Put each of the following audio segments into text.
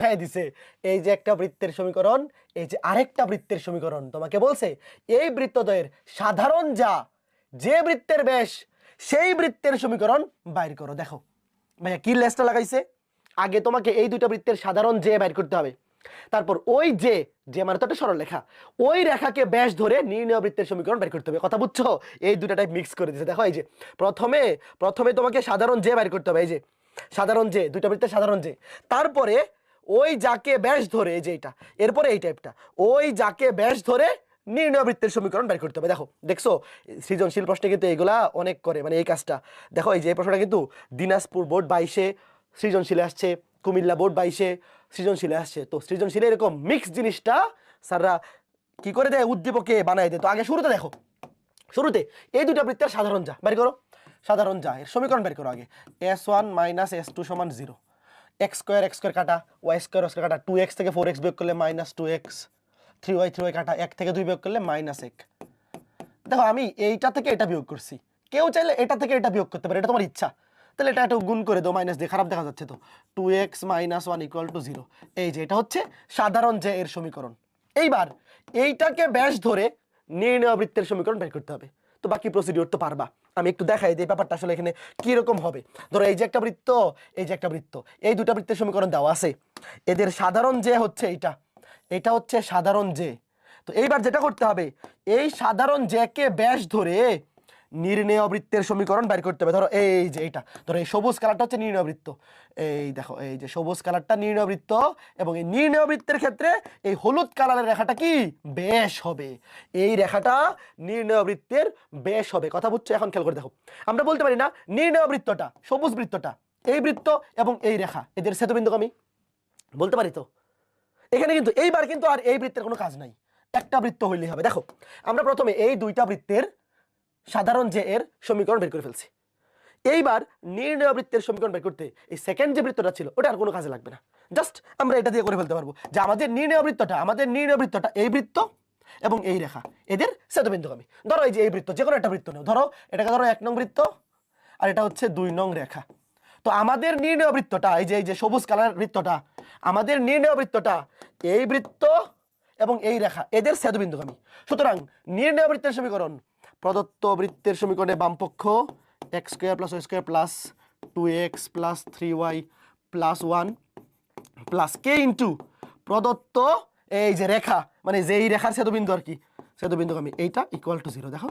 হ্যাঁ দিছে এই যে একটা বৃত্তের সমীকরণ, এই যে আরেকটা বৃত্তের সমীকরণ। তোমাকে বলছে এই বৃত্তদ্বয়ের সাধারণ যা, যে বৃত্তের ব্যাস সেই বৃত্তের সমীকরণ বাইর করো। দেখো ভাইয়া কি লেসটা লাগাইছে, আগে তোমাকে এই দুইটা বৃত্তের সাধারণ যে বাইর করতে হবে, তারপর ওই যে মানে তো একটা সরল রেখা, ওই রেখাকে ব্যাস ধরে নির্ণয় বৃত্তের সমীকরণ বের করতে হবে। কথা বুঝছো? এই দুটা টাইপ মিক্স করে দিয়েছে। দেখো এই যে প্রথমে তোমাকে সাধারণ যে বাইর করতে হবে, এই যে সাধারণ যে, দুইটা বৃত্তের সাধারণ যে, তারপরে ওই যাকে ব্যাস ধরে, এই যে এইটা, এরপরে এই টাইপটা, ওই যাকে ব্যাস ধরে নির্ণয় বৃত্তের সমীকরণ বের করতে হবে। দেখো দেখছো সৃজনশীল প্রশ্নে কিন্তু এগুলা অনেক করে, মানে এই কাজটা। দেখো এই যে এই প্রশ্নটা কিন্তু দিনাজপুর বোর্ড 22-এ সৃজনশীলে আসছে, কুমিল্লা বোর্ড 22-এ সৃজনশীলে আসছে। তো সৃজনশীলে এরকম মিক্স জিনিসটা স্যাররা কি করে দেয়, উদ্দীপকে বানায় দেয়। তো আগে শুরুতে দেখো, শুরুতে এই দুটা বৃত্তের সাধারণ যা বের করো, সাধারণ যা এর সমীকরণ বের করো আগে। s1 - s2 = 0, x স্কয়ার কাটা, y স্কয়ার কাটা, 2x থেকে 4x বিয়োগ করলে -2x, 3y কাটা, 1 থেকে 2 বিয়োগ করলে -1। দেখো আমি এইটা থেকে এটা বিয়োগ করছি, কেউ চাইলে এটা থেকে এটা বিয়োগ করতে পারে, এটা তোমার ইচ্ছা। তাহলে এটা একটু গুণ করে দাও, মাইনাস দিয়ে, খারাপ দেখা যাচ্ছে তো। 2x - 1 = 0। এই যে এটা হচ্ছে সাধারণ যে এর সমীকরণ। এইবার এইটাকে ব্যাস ধরে নির্ণয় বৃত্তের সমীকরণ বের করতে হবে। তো বাকি প্রসিডিওর তো পারবা, আমি একটু দেখাই দিই ব্যাপারটা আসলে এখানে কি রকম হবে। ধরো এই যে একটা বৃত্ত, এই যে একটা বৃত্ত, এই দুটো বৃত্তের সমীকরণ দেওয়া আছে, এদের সাধারণ যে হচ্ছে এইটা, এটা হচ্ছে সাধারণ যে। তো এইবার যেটা করতে হবে, এই সাধারণ জ্যাকে ব্যাস ধরে নির্ণয় বৃত্তের সমীকরণ বের করতে হবে। ধরো এই যে এইটা, ধরো এই সবুজ কালারটা হচ্ছে নির্ণয় বৃত্ত, এই দেখো এই যে সবুজ কালারটা নির্ণয় বৃত্ত, এবং এই নির্ণয় বৃত্তের ক্ষেত্রে এই হলুদ কালারের রেখাটা কি ব্যাস হবে, এই রেখাটা নির্ণয় বৃত্তের ব্যাস হবে। কথা বুঝছো? এখন খেয়াল করে দেখো, আমরা বলতে পারি না নির্ণয় বৃত্তটা, সবুজ বৃত্তটা, এই বৃত্ত এবং এই রেখা এদের ছেদবিন্দু আমি বলতে পারি তো? এখানে কিন্তু এইবার কিন্তু আর এই বৃত্তের কোনো কাজ নাই, একটা বৃত্ত হইলেই হবে। দেখো আমরা প্রথমে এই দুইটা বৃত্তের সাধারণ যে এর সমীকরণ বের করে ফেলছি। এইবার নির্ণয় বৃত্তের সমীকরণ বের করতে এই সেকেন্ড যে বৃত্তটা ছিল ওটা আর কোনো কাজে লাগবে না, জাস্ট আমরা এটা দিয়ে করে ফেলতে পারবো যে আমাদের নির্ণয় বৃত্তটা এই বৃত্ত এবং এই রেখা এদের ছেদবিন্দুগামী। ধরো এই যে এই বৃত্ত, যে কোনো একটা বৃত্ত নেও, ধরো এটাকে ধরো 1 নং বৃত্ত আর এটা হচ্ছে 2 নং রেখা। তো আমাদের নির্ণয় বৃত্তটা, এই যে সবুজ কালার বৃত্তটা, আমাদের নির্ণয় বৃত্তটা এই বৃত্ত এবং এই রেখা এদের ছেদবিন্দুগামী। সুতরাং নির্ণয় বৃত্তের সমীকরণ, প্রদত্ত বৃত্তের সমীকরণে বামপক্ষ x square plus y square plus 2x plus 3y plus 1 plus k into প্রদত্ত এই যে রেখা, মানে যেই রেখার ছেদবিন্দু আর কি, ছেদবিন্দুগামী, এইটা ইকুয়াল টু 0। দেখো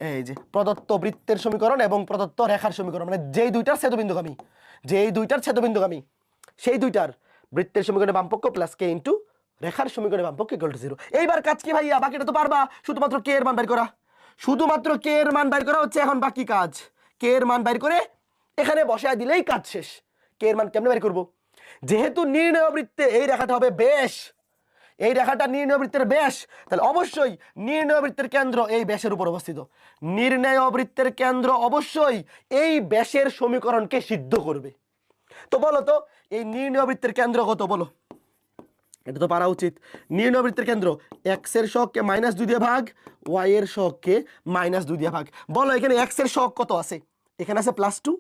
এই যে প্রদত্ত বৃত্তের সমীকরণ এবং প্রদত্ত রেখার সমীকরণ, মানে যেই দুইটার ছেদবিন্দুগামী, সেই দুইটার বৃত্তের সমীকরণে বামপক্ষ প্লাস কে ইন্টু রেখার সমীকরণে বামপক্ষ ইকুয়াল টু 0। এইবার কাজ কি ভাইয়া? বাকিটা তো পারবা, শুধুমাত্র কে এর মান বের করা, শুধুমাত্র কে এর মান বের করা হচ্ছে এখন বাকি কাজ। কে এর মান বের করে এখানে বসায় দিলেই কাজ শেষ। কে এর মান কেমনে বের করব? যেহেতু নির্ণয় বৃত্তে এই রেখাটা হবে ব্যাস, এই রেখাটা নির্ণয় বৃত্তের ব্যাস, তাহলে অবশ্যই নির্ণয় বৃত্তের কেন্দ্র এই ব্যাসের উপর অবস্থিত। নির্ণয় বৃত্তের কেন্দ্র অবশ্যই এই ব্যাসের সমীকরণকে সিদ্ধ করবে। তো বলো তো এই নির্ণয় বৃত্তের কেন্দ্র কত বলো? এটা তো পারা উচিত। নির্ণয় বৃত্তের কেন্দ্র x এর সহগকে -2 দিয়ে ভাগ, y এর সহগকে -2 দিয়ে ভাগ। বলো এখানে x এর সহগ কত আছে? এখানে আছে +2,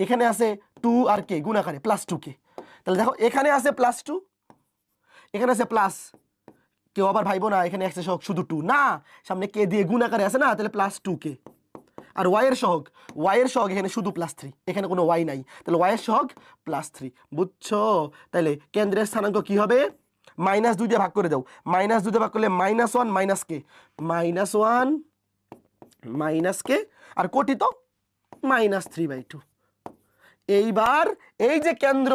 এখানে আছে 2 আর কে গুণ আকারে +2k। তাহলে দেখো এখানে আছে +2, এখানে আছে প্লাস, কেউ আবার ভাইবো না এখানে x এর সহগ শুধু 2 না, সামনে কে দিয়ে গুণ আকারে আছে না, তাহলে +2k। আর y এর সহগ এখানে শুধু +3, এখানে কোনো y নাই, তাহলে y এর সহগ +3। বুঝছো? তাহলে কেন্দ্রের স্থানাঙ্ক কি হবে? -2 দিয়ে ভাগ করে দাও, -2 দিয়ে ভাগ করলে -1 - k, -1 - k, আর কোটি তো -3/2। এইবার এই যে কেন্দ্র,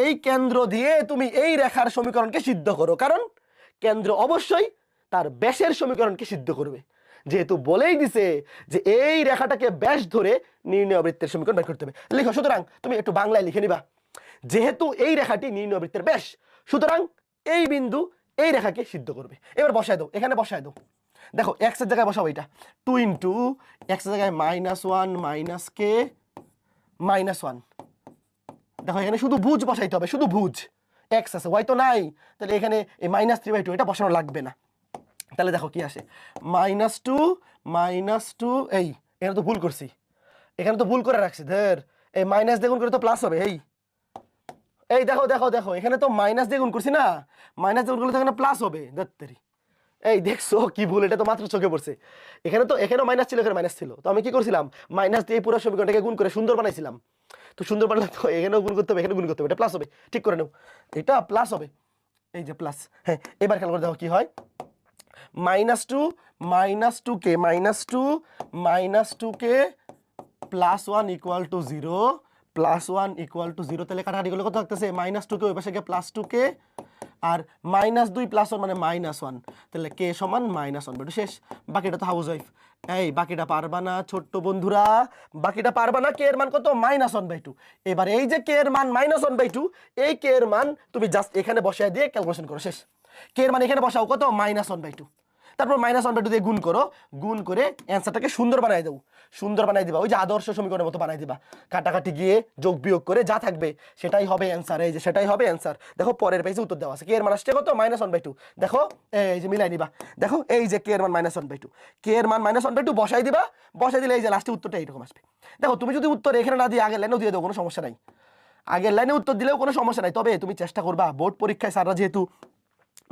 এই কেন্দ্র দিয়ে তুমি এই রেখার সমীকরণকে সিদ্ধ করো, কারণ কেন্দ্র অবশ্যই তার ব্যাসের সমীকরণকে সিদ্ধ করবে, যেহেতু বলেই দিছে যে এই রেখাটাকে ব্যাস ধরে নির্ণয় বৃত্তের সমীকরণ বের করতে হবে। লিখো, সুতরাং তুমি একটু বাংলায় লিখে নিবা, যেহেতু এই রেখাটি নির্ণয় বৃত্তের ব্যাস, সুতরাং এই বিন্দু এই রেখাকে সিদ্ধ করবে। এবার বসায় দাও, এখানে বসায় দাও। দেখো x এর জায়গায় বসাবো এটা 2 ইন্টু x এর জায়গায় -1 - k -1। দেখো এখানে শুধু ভুজ বসাইতে হবে, শুধু ভুজ, x আছে y তো নাই, তাহলে এখানে এই -3/2 এটা বসানো লাগবে না। তাহলে দেখো কি আসে, -2 এই এখানে তো ভুল করছি, এখানে তো ভুল করে রাখছি, ধর এই মাইনাস দ্বিগুণ করে তো প্লাস হবে, এই দেখো দেখো দেখো, এখানে তো মাইনাস দিয়ে গুণ করছি না, মাইনাস দিয়ে গুণ করলে তো এখানে প্লাস হবে দত্তরি। এই দেখছো কি ভুল, এটা তো মাত্র চোখে পড়ছে। এখানে তো এখানেও মাইনাস ছিল, এখানে মাইনাস ছিল, তো আমি কি করছিলাম, মাইনাস দিয়ে পুরো সমীকরণটাকে গুণ করে সুন্দর বানাইছিলাম। তো সুন্দর বানালে তো এখানেও গুণ করতে হবে, এখানে গুণ করতে হবে, এটা প্লাস হবে, ঠিক করে নাও, এটা প্লাস হবে, এই যে প্লাস। হ্যাঁ, এবার খেয়াল করে দেখো কি হয়, -2 -2 কে -2 কে +1 = 0, +1 = 0, তাহলে কাটাকাটি করলে কত থাকতেছে, -2 কে ওই পাশে গিয়ে +2 কে, আর -2 + 1 মানে -1, তাহলে কে সমান -1 বেটু শেষ। বাকিটা তো হাউস ওয়াইফ। এই বাকিটা পারবা না ছোট্ট বন্ধুরা, বাকিটা পারবা না। কে এর মান কত, -1/2। এবার এই যে কে এর মান -1/2, এই কে এর মান তুমি জাস্ট এখানে বসায় দিয়ে ক্যালকুলেশন করো, শেষ। কে এর মান এখানে বসাও কত, -1/2, তারপর -1/2 দিয়ে গুণ করো, গুণ করে অ্যান্সারটাকে সুন্দর বানাই দাও, সুন্দর বানাই দিবা, ওই যে আদর্শ সমীকরণের মতো বানাই দিবা, কাটাকাটি গিয়ে যোগ বিয়োগ করে যা থাকবে সেটাই হবে অ্যান্সার। এই যে সেটাই হবে অ্যান্সার। দেখো পরের পেজে উত্তর দেওয়া আছে, কে এর মান আসছে কত, -1/2। দেখো এই যে মিলাই নিবা, দেখো এই যে কে এর মান -1/2, কে এর মান -1/2 বসাই দিবা, বসাই দিলে এই যে লাস্টে উত্তরটা এইরকম আসবে। দেখো তুমি যদি উত্তর এখানে না দিয়ে আগের লাইনেও দিয়ে দাও, কোনো সমস্যা নাই, আগের লাইনে উত্তর দিলেও কোনো সমস্যা নাই, তবে তুমি চেষ্টা করবা, বোর্ড পরীক্ষায় স্যাররা যেহেতু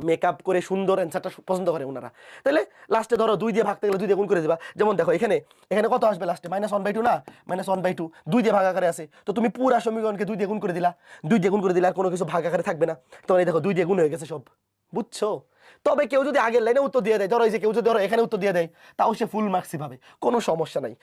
মেকআপ করে সুন্দর অ্যান্সারটা পছন্দ করে ওনারা, তাহলে লাস্টে ধরো 2 দিয়ে ভাগতে গেলে 2 দিয়ে গুণ করে দেবা। যেমন দেখো এখানে এখানে কত আসবে লাস্টে, -1/2 না, -1/2 2 দিয়ে ভাগ আকারে আছে, তো তুমি পুরা সমীকরণকে 2 দিয়ে গুণ করে দিলা, 2 দিয়ে গুণ করে দিলে আর কোনো কিছু ভাগ আকারে থাকবে না, তখন এই দেখো 2 দিয়ে গুণ হয়ে গেছে সব, বুঝছো? তবে কেউ যদি আগের লাইনে উত্তর দিয়ে দেয়, ধরো এই যে কেউ যদি ধরো এখানে উত্তর দিয়ে দেয়, তাও সে ফুল মার্কসই পাবে, কোনো সমস্যা নাই।